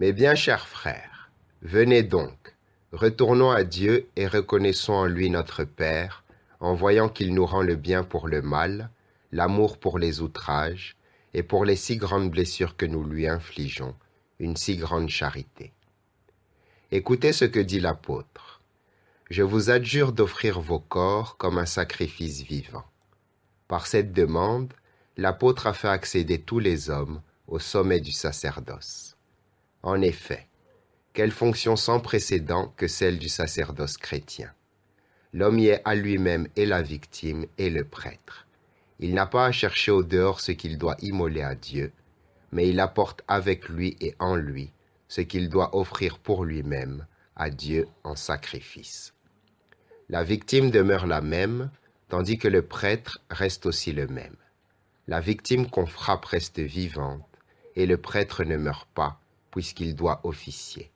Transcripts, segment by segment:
Mes bien chers frères, venez donc, retournons à Dieu et reconnaissons en lui notre Père, en voyant qu'il nous rend le bien pour le mal, l'amour pour les outrages, et pour les si grandes blessures que nous lui infligeons, une si grande charité. Écoutez ce que dit l'apôtre. Je vous adjure d'offrir vos corps comme un sacrifice vivant. Par cette demande, l'apôtre a fait accéder tous les hommes au sommet du sacerdoce. En effet, quelle fonction sans précédent que celle du sacerdoce chrétien. L'homme y est à lui-même et la victime et le prêtre. Il n'a pas à chercher au dehors ce qu'il doit immoler à Dieu, mais il apporte avec lui et en lui ce qu'il doit offrir pour lui-même à Dieu en sacrifice. La victime demeure la même, tandis que le prêtre reste aussi le même. La victime qu'on frappe reste vivante, et le prêtre ne meurt pas, puisqu'il doit officier.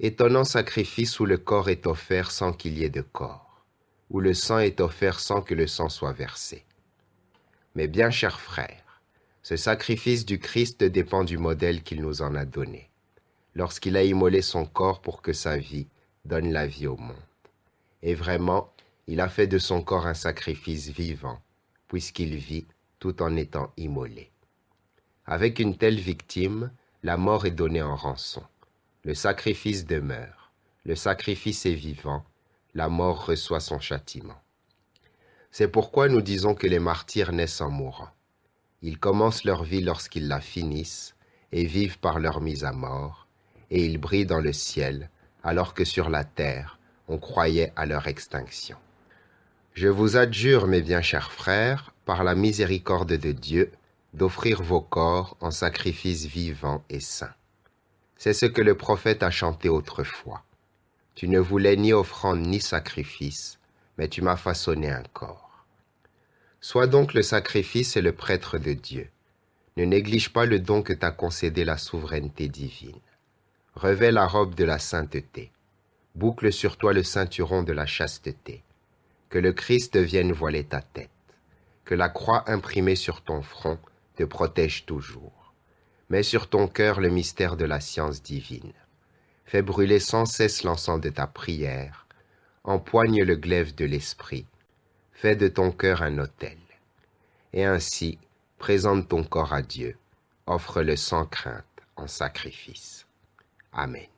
Étonnant sacrifice où le corps est offert sans qu'il y ait de corps, où le sang est offert sans que le sang soit versé. Mais bien chers frères, ce sacrifice du Christ dépend du modèle qu'il nous en a donné, lorsqu'il a immolé son corps pour que sa vie donne la vie au monde. Et vraiment, il a fait de son corps un sacrifice vivant, puisqu'il vit tout en étant immolé. Avec une telle victime, la mort est donnée en rançon. Le sacrifice demeure, le sacrifice est vivant, la mort reçoit son châtiment. C'est pourquoi nous disons que les martyrs naissent en mourant. Ils commencent leur vie lorsqu'ils la finissent et vivent par leur mise à mort, et ils brillent dans le ciel, alors que sur la terre, on croyait à leur extinction. Je vous adjure, mes bien chers frères, par la miséricorde de Dieu, d'offrir vos corps en sacrifice vivant et saint. C'est ce que le prophète a chanté autrefois. Tu ne voulais ni offrande ni sacrifice, mais tu m'as façonné un corps. Sois donc le sacrifice et le prêtre de Dieu. Ne néglige pas le don que t'a concédé la souveraineté divine. Revêt la robe de la sainteté. Boucle sur toi le ceinturon de la chasteté. Que le Christ vienne voiler ta tête. Que la croix imprimée sur ton front te protège toujours. Mets sur ton cœur le mystère de la science divine. Fais brûler sans cesse l'encens de ta prière. Empoigne le glaive de l'esprit. Fais de ton cœur un autel. Et ainsi, présente ton corps à Dieu. Offre-le sans crainte en sacrifice. Amen.